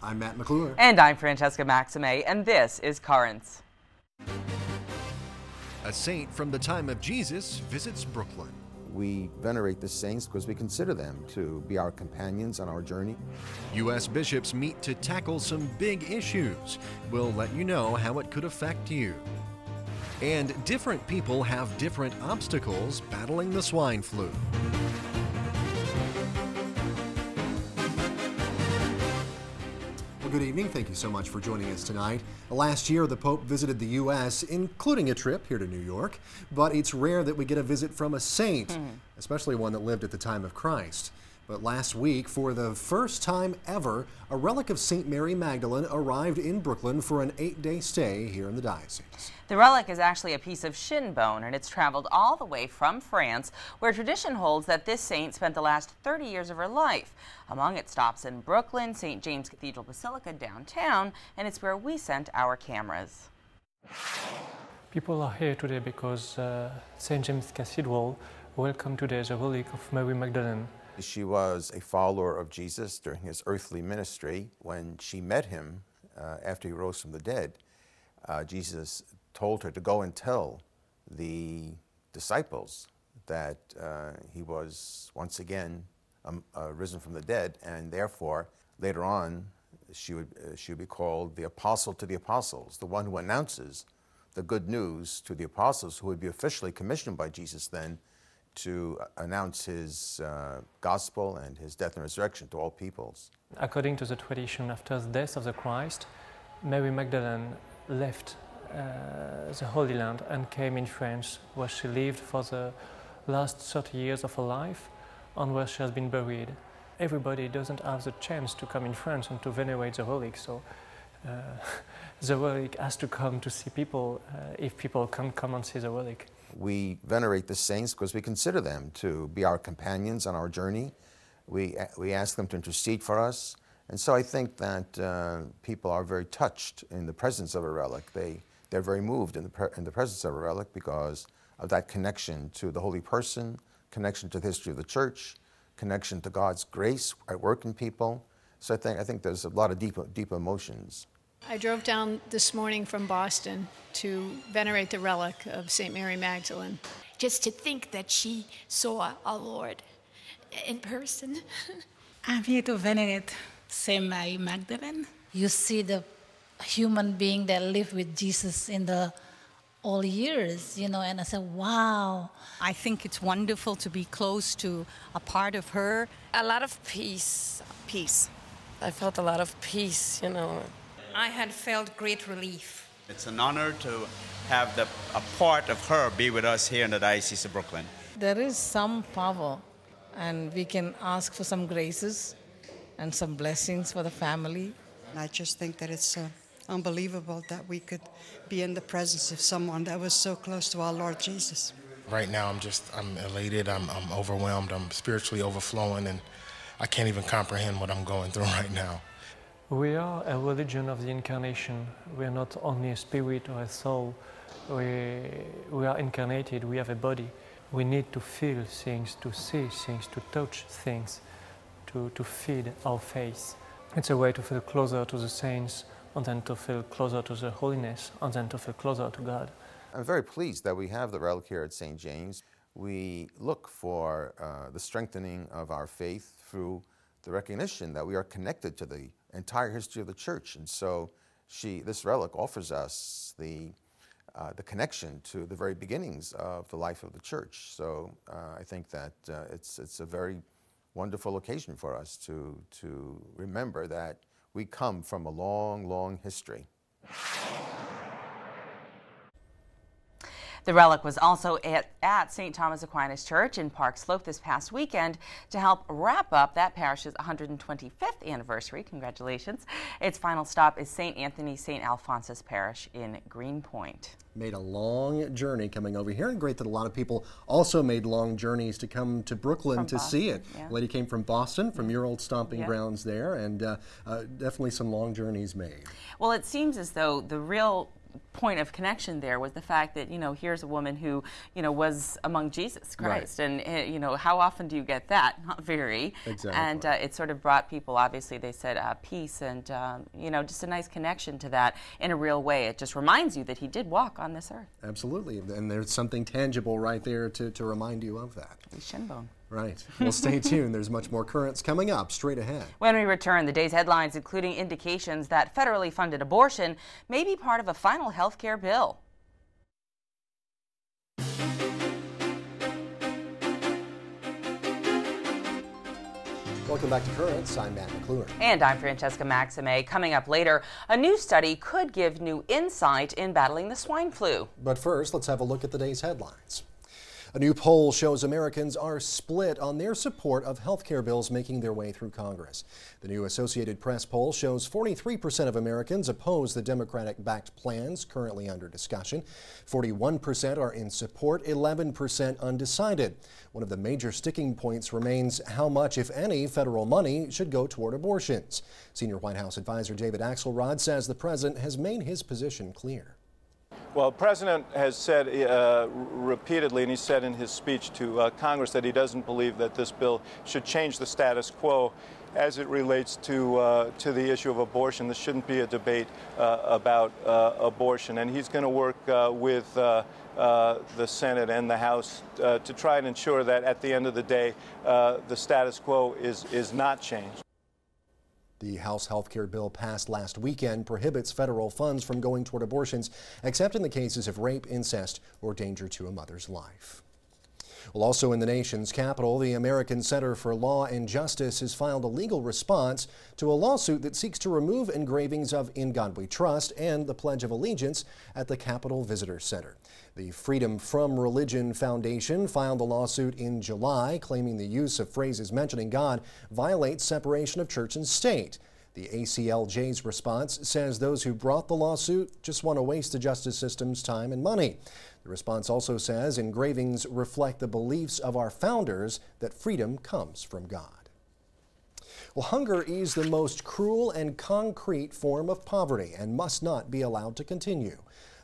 I'm Matt McClure. And I'm Francesca Maxime, and this is Currents. A saint from the time of Jesus visits Brooklyn. We venerate the saints because we consider them to be our companions on our journey. U.S. bishops meet to tackle some big issues. We'll let you know how it could affect you. And different people have different obstacles battling the swine flu. Well, good evening. Thank you so much for joining us tonight. Last year, the Pope visited the U.S., including a trip here to New York. But it's rare that we get a visit from a saint, especially one that lived at the time of Christ. But last week, for the first time ever, a relic of St. Mary Magdalene arrived in Brooklyn for an 8-day stay here in the diocese. The relic is actually a piece of shin bone, and it's traveled all the way from France, where tradition holds that this saint spent the last 30 years of her life. Among its stops in Brooklyn, St. James Cathedral Basilica downtown, and it's where we sent our cameras. People are here today because St. James Cathedral welcomed today the relic of Mary Magdalene. She was a follower of Jesus during his earthly ministry. When she met him after he rose from the dead, Jesus told her to go and tell the disciples that he was once again risen from the dead, and therefore later on she would be called the apostle to the apostles, the one who announces the good news to the apostles, who would be officially commissioned by Jesus then to announce his gospel and his death and resurrection to all peoples. According to the tradition, after the death of the Christ, Mary Magdalene left the Holy Land and came in France, where she lived for the last 30 years of her life and where she has been buried. Everybody doesn't have the chance to come in France and to venerate the relic, so the relic has to come to see people if people can't come and see the relic. We venerate the saints because we consider them to be our companions on our journey. We ask them to intercede for us. And so I think that people are very touched in the presence of a relic. They're very moved in the presence of a relic because of that connection to the holy person, connection to the history of the church, connection to God's grace at work in people. So I think there's a lot of deep emotions. I drove down this morning from Boston to venerate the relic of St. Mary Magdalene. Just to think that she saw our Lord in person. I'm here to venerate St. Mary Magdalene. You see the human being that lived with Jesus in the all years, and I said, wow. I think it's wonderful to be close to a part of her. A lot of peace. Peace. I felt a lot of peace, I had felt great relief. It's an honor to have a part of her be with us here in the Diocese of Brooklyn. There is some power, and we can ask for some graces and some blessings for the family. I just think that it's unbelievable that we could be in the presence of someone that was so close to our Lord Jesus. Right now I'm elated, I'm overwhelmed, I'm spiritually overflowing, and I can't even comprehend what I'm going through right now. We are a religion of the incarnation. We are not only a spirit or a soul. We are incarnated, we have a body. We need to feel things, to see things, to touch things, to feed our faith. It's a way to feel closer to the saints, and then to feel closer to the holiness, and then to feel closer to God. I'm very pleased that we have the relic here at St. James. We look for the strengthening of our faith through the recognition that we are connected to the entire history of the church, and so this relic offers us the connection to the very beginnings of the life of the church. So I think that it's a very wonderful occasion for us to remember that we come from a long, long history. The relic was also at St. Thomas Aquinas Church in Park Slope this past weekend to help wrap up that parish's 125th anniversary. Congratulations. Its final stop is St. Anthony St. Alphonsus Parish in Greenpoint. Made a long journey coming over here, and great that a lot of people also made long journeys to come to Brooklyn to see it. Yeah. A lady came from Boston, from your old stomping grounds there, and definitely some long journeys made. Well, it seems as though the real point of connection there was the fact that, here's a woman who, was among Jesus Christ. Right. And, how often do you get that? Not very. Exactly. And it sort of brought people, obviously, they said peace and, just a nice connection to that in a real way. It just reminds you that he did walk on this earth. Absolutely. And there's something tangible right there to remind you of that. The shin bone. Right. Well, stay tuned. There's much more currents coming up straight ahead. When we return, the day's headlines including indications that federally funded abortion may be part of a final health care bill. Welcome back to Currents. I'm Matt McClure. And I'm Francesca Maxime. Coming up later, a new study could give new insight in battling the swine flu. But first, let's have a look at the day's headlines. A new poll shows Americans are split on their support of health care bills making their way through Congress. The new Associated Press poll shows 43% of Americans oppose the Democratic-backed plans currently under discussion. 41% are in support, 11% undecided. One of the major sticking points remains how much, if any, federal money should go toward abortions. Senior White House advisor David Axelrod says the president has made his position clear. Well, the president has said repeatedly, and he said in his speech to Congress, that he doesn't believe that this bill should change the status quo as it relates to the issue of abortion. This shouldn't be a debate about abortion, and he's going to work with the Senate and the House to try and ensure that at the end of the day, the status quo is not changed. The House health care bill passed last weekend prohibits federal funds from going toward abortions, except in the cases of rape, incest, or danger to a mother's life. Well, also in the nation's capital, the American Center for Law and Justice has filed a legal response to a lawsuit that seeks to remove engravings of In God We Trust and the Pledge of Allegiance at the Capitol Visitor Center. The Freedom from Religion Foundation filed a lawsuit in July, claiming the use of phrases mentioning God violates separation of church and state. The ACLJ's response says those who brought the lawsuit just want to waste the justice system's time and money. The response also says engravings reflect the beliefs of our founders that freedom comes from God. Well, hunger is the most cruel and concrete form of poverty and must not be allowed to continue.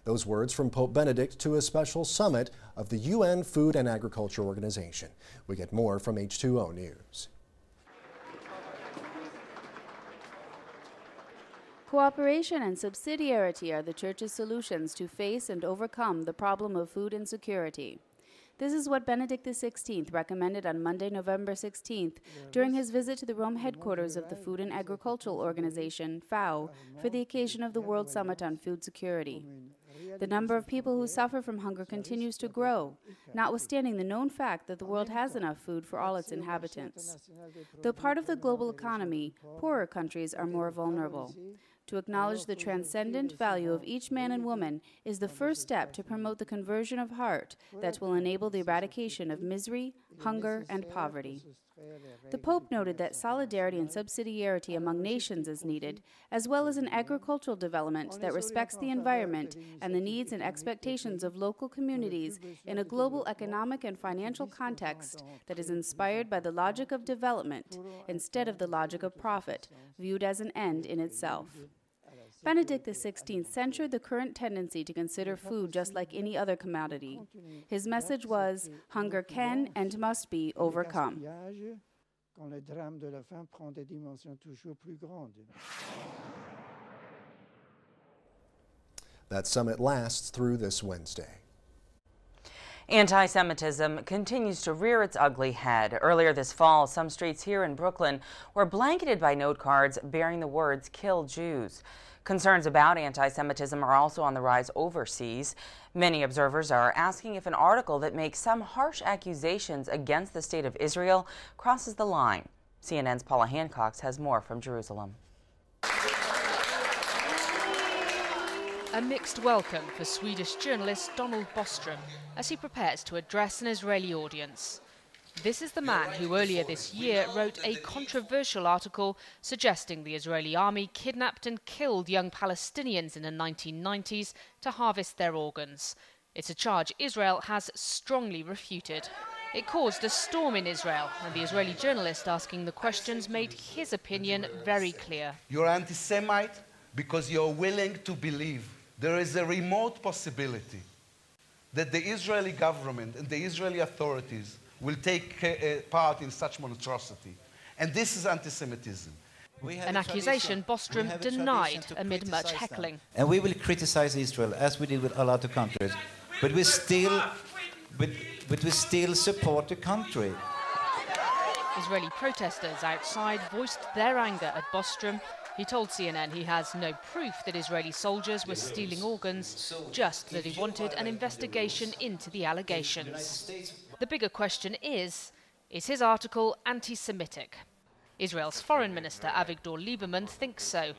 Those words from Pope Benedict to a special summit of the UN Food and Agriculture Organization. We get more from H2O News. Cooperation and subsidiarity are the Church's solutions to face and overcome the problem of food insecurity. This is what Benedict XVI recommended on Monday, November 16th, during his visit to the Rome headquarters of the Food and Agricultural Organization, FAO, for the occasion of the World Summit on Food Security. The number of people who suffer from hunger continues to grow, notwithstanding the known fact that the world has enough food for all its inhabitants. Though part of the global economy, poorer countries are more vulnerable. To acknowledge the transcendent value of each man and woman is the first step to promote the conversion of heart that will enable the eradication of misery, hunger, and poverty. The Pope noted that solidarity and subsidiarity among nations is needed, as well as an agricultural development that respects the environment and the needs and expectations of local communities in a global economic and financial context that is inspired by the logic of development instead of the logic of profit, viewed as an end in itself. Benedict XVI censured the current tendency to consider food just like any other commodity. His message was, hunger can and must be overcome. That summit lasts through this Wednesday. Anti-Semitism continues to rear its ugly head. Earlier this fall, some streets here in Brooklyn were blanketed by note cards bearing the words, "Kill Jews." Concerns about anti-Semitism are also on the rise overseas. Many observers are asking if an article that makes some harsh accusations against the state of Israel crosses the line. CNN's Paula Hancock has more from Jerusalem. A mixed welcome for Swedish journalist Donald Bostrom as he prepares to address an Israeli audience. This is the man who earlier this year wrote a controversial article suggesting the Israeli army kidnapped and killed young Palestinians in the 1990s to harvest their organs. It's a charge Israel has strongly refuted. It caused a storm in Israel, and the Israeli journalist asking the questions made his opinion very clear. You're anti-Semite because you're willing to believe there is a remote possibility that the Israeli government and the Israeli authorities will take part in such monstrosity. And this is anti-Semitism. An accusation Bostrom denied amid much heckling. And we will criticize Israel as we did with all other countries, but we still support the country. Israeli protesters outside voiced their anger at Bostrom. He told CNN he has no proof that Israeli soldiers were stealing organs, just that he wanted an investigation into the allegations. The bigger question is his article anti-Semitic? Israel's Foreign Minister Avigdor Lieberman thinks so.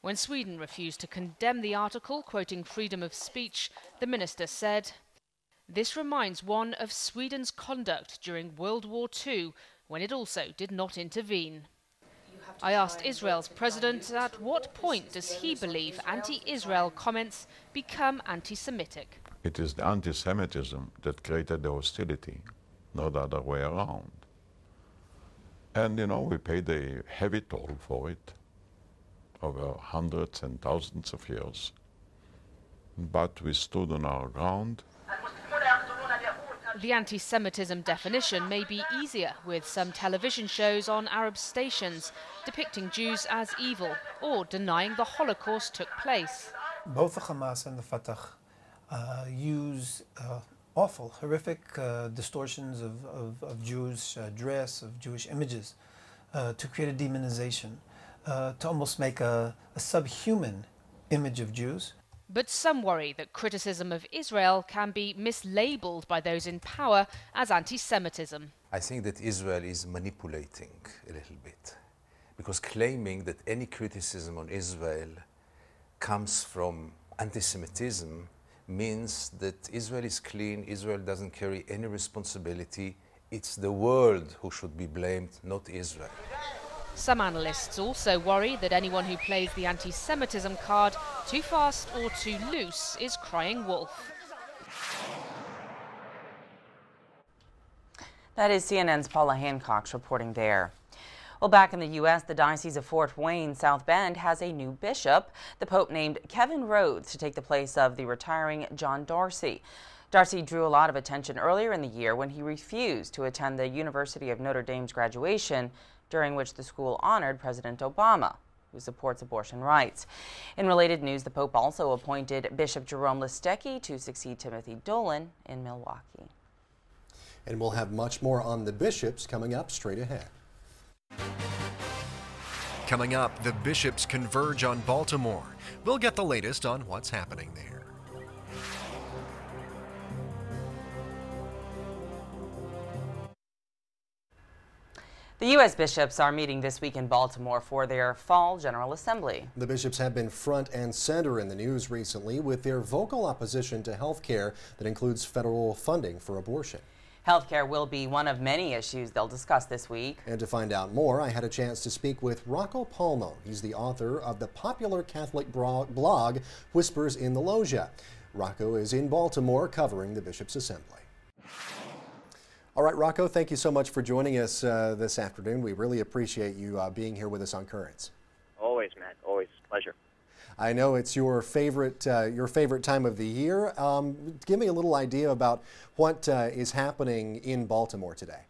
When Sweden refused to condemn the article, quoting freedom of speech, the minister said, "This reminds one of Sweden's conduct during World War II, when it also did not intervene." I asked Israel's president at what point does he believe anti-Israel comments become anti-Semitic. It is the anti-Semitism that created the hostility, not the other way around. And, you know, we paid a heavy toll for it over hundreds and thousands of years. But we stood on our ground. The anti-Semitism definition may be easier with some television shows on Arab stations depicting Jews as evil or denying the Holocaust took place. Both the Hamas and the Fatah use awful, horrific distortions of Jewish dress, of Jewish images, to create a demonization, to almost make a subhuman image of Jews. But some worry that criticism of Israel can be mislabeled by those in power as anti-Semitism. I think that Israel is manipulating a little bit, because claiming that any criticism on Israel comes from anti-Semitism means that Israel is clean, Israel doesn't carry any responsibility. It's the world who should be blamed, not Israel. Some analysts also worry that anyone who plays the anti-Semitism card too fast or too loose is crying wolf. That is CNN's Paula Hancock's reporting there. Well, back in the U.S., the Diocese of Fort Wayne, South Bend, has a new bishop. The Pope named Kevin Rhodes to take the place of the retiring John Darcy. Darcy drew a lot of attention earlier in the year when he refused to attend the University of Notre Dame's graduation, during which the school honored President Obama, who supports abortion rights. In related news, the Pope also appointed Bishop Jerome Listecki to succeed Timothy Dolan in Milwaukee. And we'll have much more on the bishops coming up straight ahead. Coming up, the bishops converge on Baltimore. We'll get the latest on what's happening there. The U.S. bishops are meeting this week in Baltimore for their fall General Assembly. The bishops have been front and center in the news recently with their vocal opposition to health care that includes federal funding for abortion. Health care will be one of many issues they'll discuss this week. And to find out more, I had a chance to speak with Rocco Palmo. He's the author of the popular Catholic blog Whispers in the Loggia. Rocco is in Baltimore covering the bishops' assembly. All right, Rocco, thank you so much for joining us this afternoon. We really appreciate you being here with us on Currents. Always, Matt. Always. Pleasure. I know it's your favorite time of the year. Give me a little idea about what is happening in Baltimore today.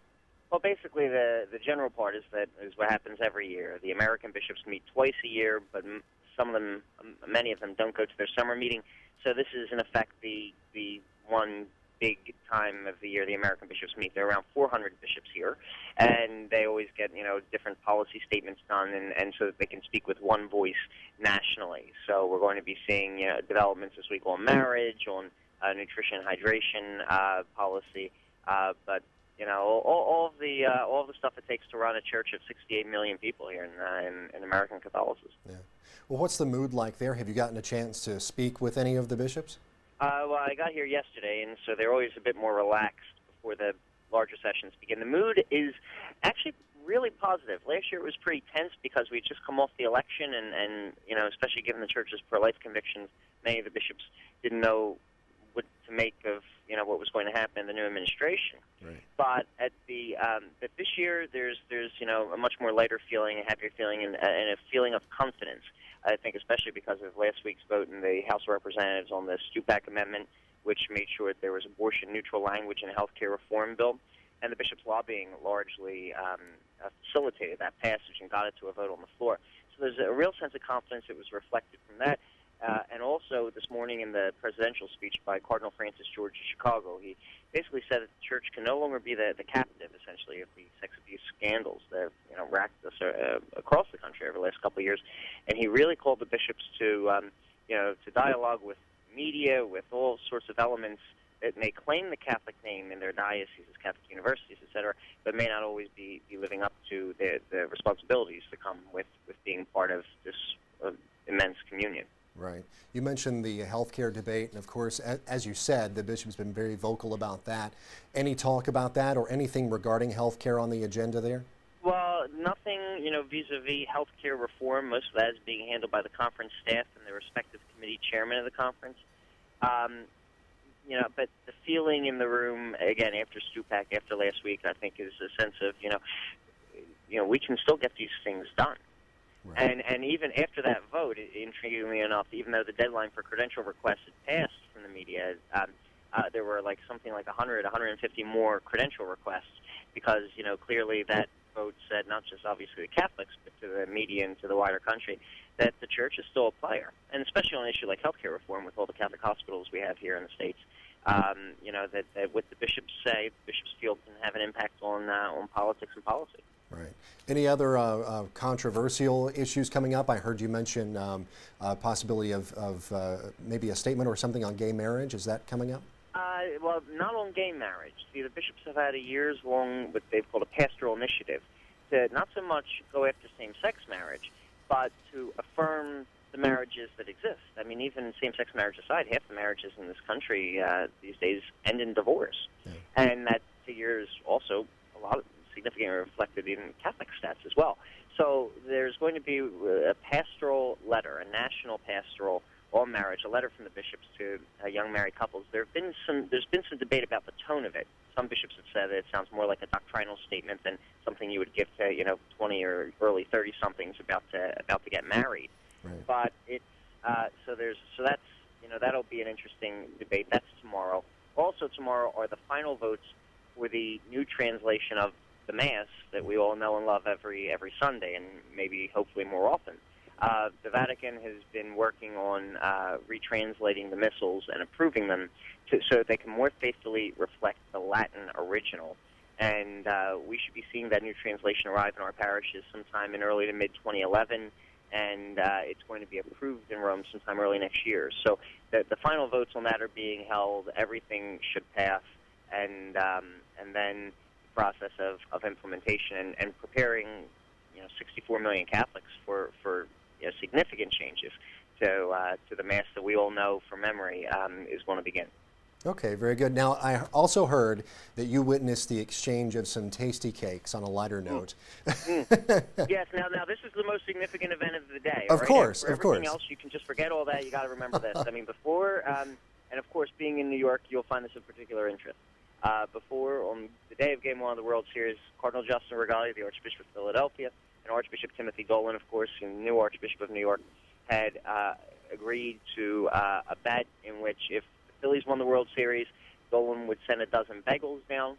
Well, basically, the general part is what happens every year. The American bishops meet twice a year, but many of them don't go to their summer meeting. So this is, in effect, the one big time of the year the American bishops meet. There are around 400 bishops here, and they always get, different policy statements done, and so that they can speak with one voice nationally. So we're going to be seeing developments this week on marriage, on nutrition and hydration policy, but all of the stuff it takes to run a church of 68 million people here in American Catholicism. Yeah. Well, what's the mood like there? Have you gotten a chance to speak with any of the bishops? Well, I got here yesterday, and so they're always a bit more relaxed before the larger sessions begin. The mood is actually really positive. Last year it was pretty tense because we had just come off the election, and especially given the church's pro-life convictions, many of the bishops didn't know what to make of what was going to happen in the new administration. Right. But at but this year there's a much more lighter feeling, a happier feeling, and a feeling of confidence. I think especially because of last week's vote in the House of Representatives on the Stupak Amendment, which made sure that there was abortion-neutral language in a health care reform bill, and the bishops' lobbying largely facilitated that passage and got it to a vote on the floor. So there's a real sense of confidence that was reflected from that. And also this morning in the presidential speech by Cardinal Francis George of Chicago, he basically said that the church can no longer be the captive, essentially, of the sex abuse scandals that have racked us across the country over the last couple of years. And he really called the bishops to to dialogue with media, with all sorts of elements that may claim the Catholic name in their dioceses, Catholic universities, etc., but may not always be living up to the responsibilities that come with being part of this immense communion. Right. You mentioned the healthcare debate, and of course, as you said, the bishop's been very vocal about that. Any talk about that or anything regarding healthcare on the agenda there? Well, nothing, vis-a-vis healthcare reform. Most of that is being handled by the conference staff and the respective committee chairman of the conference. But the feeling in the room, again, after Stupak, after last week, I think is a sense of, we can still get these things done. Right. And even after that vote, intriguingly enough, even though the deadline for credential requests had passed from the media, there were something like 100, 150 more credential requests because, clearly that vote said, not just obviously the Catholics, but to the media and to the wider country, that the church is still a player. And especially on an issue like healthcare reform with all the Catholic hospitals we have here in the States, that what the bishops say, the bishops feel can have an impact on politics and policy. Right. Any other controversial issues coming up? I heard you mention possibility of maybe a statement or something on gay marriage. Is that coming up? Well, not on gay marriage. See, the bishops have had a years-long, what they've called a pastoral initiative, to not so much go after same-sex marriage, but to affirm the marriages that exist. I mean, even same-sex marriage aside, half the marriages in this country these days end in divorce. Yeah. And that figure is also a lot of significantly reflected in Catholic stats as well. So there's going to be a pastoral letter, a national pastoral on marriage, a letter from the bishops to young married couples. There's been some debate about the tone of it. Some bishops have said that it sounds more like a doctrinal statement than something you would give to 20 or early 30-somethings about to get married. Right. But it's so that's that'll be an interesting debate. That's tomorrow. Also tomorrow are the final votes for the new translation of the Mass that we all know and love every Sunday, and maybe hopefully more often. The Vatican has been working on retranslating the missals and approving them so that they can more faithfully reflect the Latin original. And we should be seeing that new translation arrive in our parishes sometime in early to mid-2011, and it's going to be approved in Rome sometime early next year. So the final votes on that are being held. Everything should pass, and then the process of implementation and preparing 64 million Catholics for significant changes to the Mass that we all know from memory is going to begin. Okay, very good. Now, I also heard that you witnessed the exchange of some tasty cakes on a lighter note. Yes, now this is the most significant event of the day. Of right? course, For of course. Everything else, you can just forget all that. You got to remember this. I mean, before, and of course, being in New York, you'll find this of particular interest. Before, on the day of Game 1 of the World Series, Cardinal Justin Regali, the Archbishop of Philadelphia, and Archbishop Timothy Dolan, of course, the new Archbishop of New York, had agreed to a bet in which if the Phillies won the World Series, Dolan would send a dozen bagels down,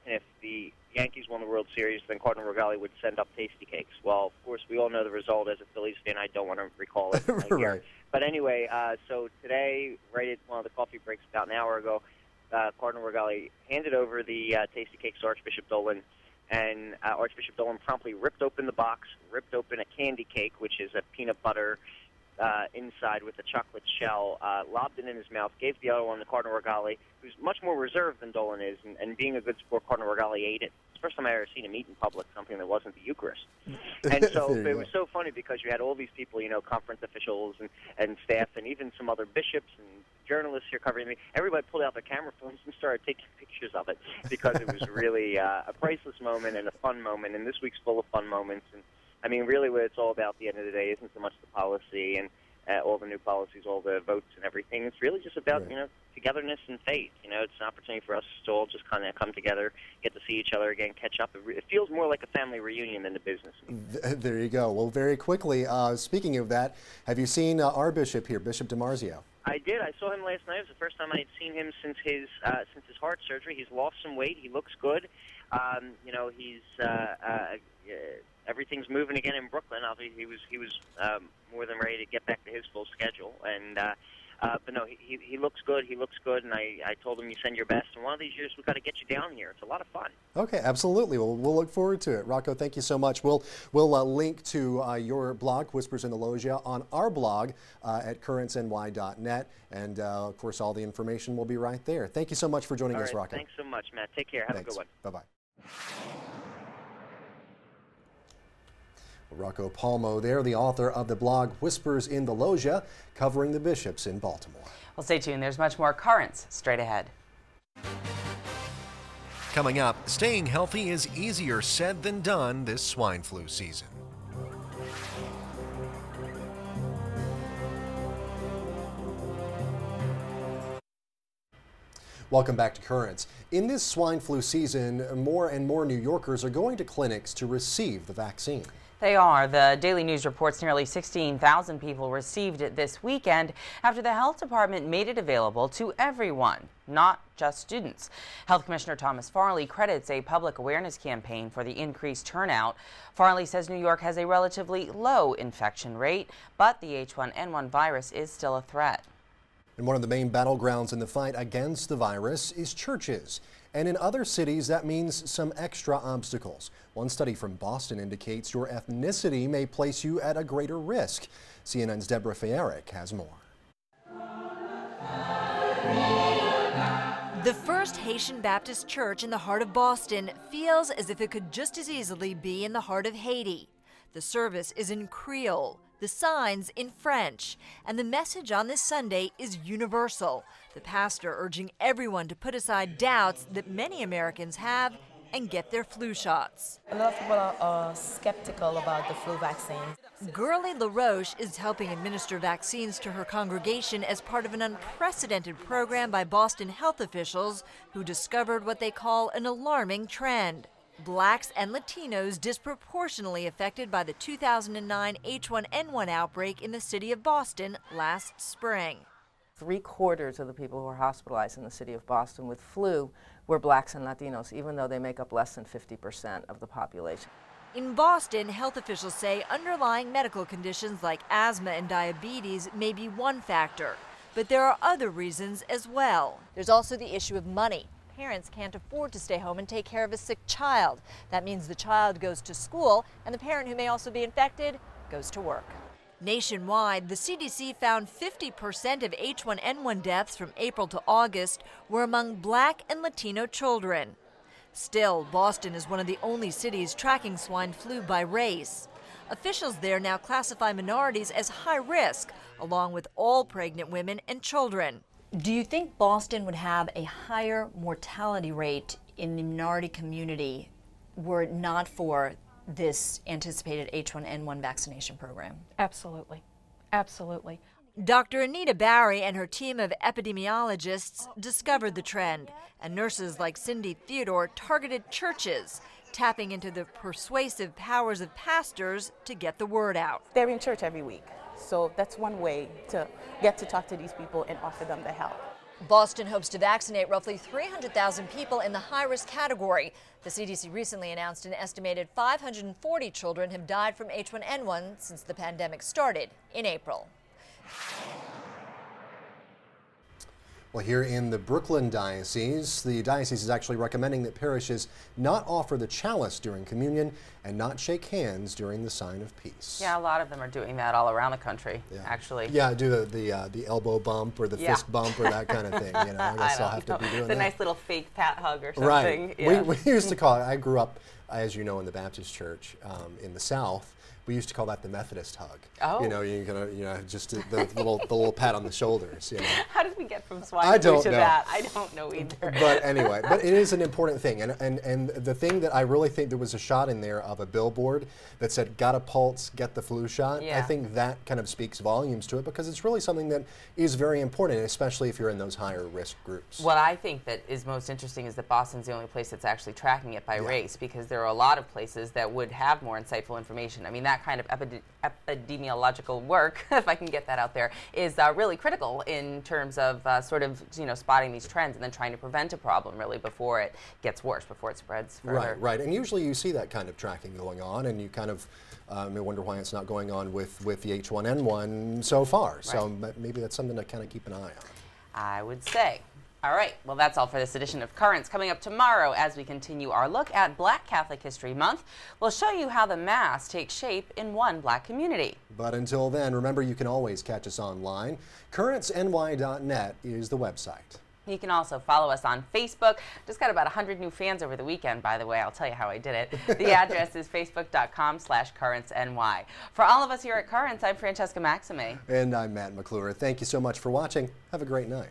and if the Yankees won the World Series, then Cardinal Regali would send up tasty cakes. Well, of course, we all know the result. As a Phillies fan, I don't want to recall it here. Right. But anyway, so today, right at one of the coffee breaks about an hour ago, Cardinal Regali handed over the tasty cakes to Archbishop Dolan, and Archbishop Dolan promptly ripped open the box, ripped open a candy cake, which is a peanut butter inside with a chocolate shell, lobbed it in his mouth, gave the other one to Cardinal Regali, who's much more reserved than Dolan is, and being a good sport, Cardinal Regali ate it. It's the first time I ever seen him eat in public something that wasn't the Eucharist. And so it was so funny because you had all these people, conference officials and staff, and even some other bishops and journalists here covering me. Everybody pulled out their camera phones and started taking pictures of it because it was really a priceless moment and a fun moment, and this week's full of fun moments. And I mean, really what it's all about at the end of the day isn't so much the policy and all the new policies, all the votes and everything. It's really just about, togetherness and faith. It's an opportunity for us to all just kind of come together, get to see each other again, catch up. It feels more like a family reunion than a business meeting. There you go. Well, very quickly, speaking of that, have you seen our bishop here, Bishop DiMarzio? I did. I saw him last night. It was the first time I had seen him since his heart surgery. He's lost some weight. He looks good. He's everything's moving again in Brooklyn. Obviously, he was more than ready to get back to his full schedule. And but no, he looks good. He looks good. And I told him, you send your best. And one of these years, we've got to get you down here. It's a lot of fun. Okay, absolutely. Well, we'll look forward to it. Rocco, thank you so much. We'll link to your blog, Whispers in the Loggia, on our blog at currentsny.net. And, of course, all the information will be right there. Thank you so much for joining us, Rocco. Thanks so much, Matt. Take care. Have a good one. Bye-bye. Rocco Palmo there, the author of the blog Whispers in the Loggia, covering the bishops in Baltimore. Well, stay tuned. There's much more Currents straight ahead. Coming up, staying healthy is easier said than done this swine flu season. Welcome back to Currents. In this swine flu season, more and more New Yorkers are going to clinics to receive the vaccine. They are. The Daily News reports nearly 16,000 people received it this weekend after the health department made it available to everyone, not just students. Health Commissioner Thomas Farley credits a public awareness campaign for the increased turnout. Farley says New York has a relatively low infection rate, but the H1N1 virus is still a threat. And one of the main battlegrounds in the fight against the virus is churches. And in other cities, that means some extra obstacles. One study from Boston indicates your ethnicity may place you at a greater risk. CNN's Deborah Fayerick has more. The First Haitian Baptist Church in the heart of Boston feels as if it could just as easily be in the heart of Haiti. The service is in Creole, the signs in French, and the message on this Sunday is universal. The pastor urging everyone to put aside doubts that many Americans have and get their flu shots. A lot of people are skeptical about the flu vaccine. Gurley LaRoche is helping administer vaccines to her congregation as part of an unprecedented program by Boston health officials who discovered what they call an alarming trend. Blacks and Latinos disproportionately affected by the 2009 H1N1 outbreak in the city of Boston last spring. 3/4 of the people who were hospitalized in the city of Boston with flu were blacks and Latinos, even though they make up less than 50% of the population. In Boston, health officials say underlying medical conditions like asthma and diabetes may be one factor, but there are other reasons as well. There's also the issue of money. Parents can't afford to stay home and take care of a sick child. That means the child goes to school, and the parent who may also be infected goes to work. Nationwide, the CDC found 50% of H1N1 deaths from April to August were among Black and Latino children. Still, Boston is one of the only cities tracking swine flu by race. Officials there now classify minorities as high risk, along with all pregnant women and children. Do you think Boston would have a higher mortality rate in the minority community were it not for this anticipated H1N1 vaccination program? Absolutely. Absolutely. Dr. Anita Barry and her team of epidemiologists discovered the trend, and nurses like Cindy Theodore targeted churches, tapping into the persuasive powers of pastors to get the word out. They're in church every week, so that's one way to get to talk to these people and offer them the help. Boston hopes to vaccinate roughly 300,000 people in the high-risk category. The CDC recently announced an estimated 540 children have died from H1N1 since the pandemic started in April. Well, here in the Brooklyn Diocese, the diocese is actually recommending that parishes not offer the chalice during communion and not shake hands during the sign of peace. Yeah, a lot of them are doing that all around the country, actually. Yeah, do the elbow bump or the fist bump or that kind of thing. You know, I guess I'll have to be doing that. It's a nice little fake pat hug or something. Right. Yeah. We used to call it, I grew up, as you know, in the Baptist church in the South. We used to call that the Methodist hug. Oh. You know, just the little pat on the shoulders. You know. How did we get from swine flu to that? I don't know either. But anyway, but it is an important thing, and the thing that I really think there was a shot in there of a billboard that said, "Got a pulse, get the flu shot." Yeah. I think that kind of speaks volumes to it, because it's really something that is very important, especially if you're in those higher risk groups. What I think that is most interesting is that Boston's the only place that's actually tracking it by race, because there are a lot of places that would have more insightful information. I mean, that kind of epidemiological work, if I can get that out there, is really critical in terms of sort of, spotting these trends and then trying to prevent a problem really before it gets worse, before it spreads further. Right. And usually you see that kind of tracking going on, and you kind of wonder why it's not going on with the H1N1 so far. Right. So maybe that's something to kind of keep an eye on. I would say. All right, well, that's all for this edition of Currents. Coming up tomorrow, as we continue our look at Black Catholic History Month, we'll show you how the Mass takes shape in one black community. But until then, remember, you can always catch us online. CurrentsNY.net is the website. You can also follow us on Facebook. Just got about 100 new fans over the weekend, by the way. I'll tell you how I did it. The address is facebook.com/CurrentsNY. For all of us here at Currents, I'm Francesca Maxime. And I'm Matt McClure. Thank you so much for watching. Have a great night.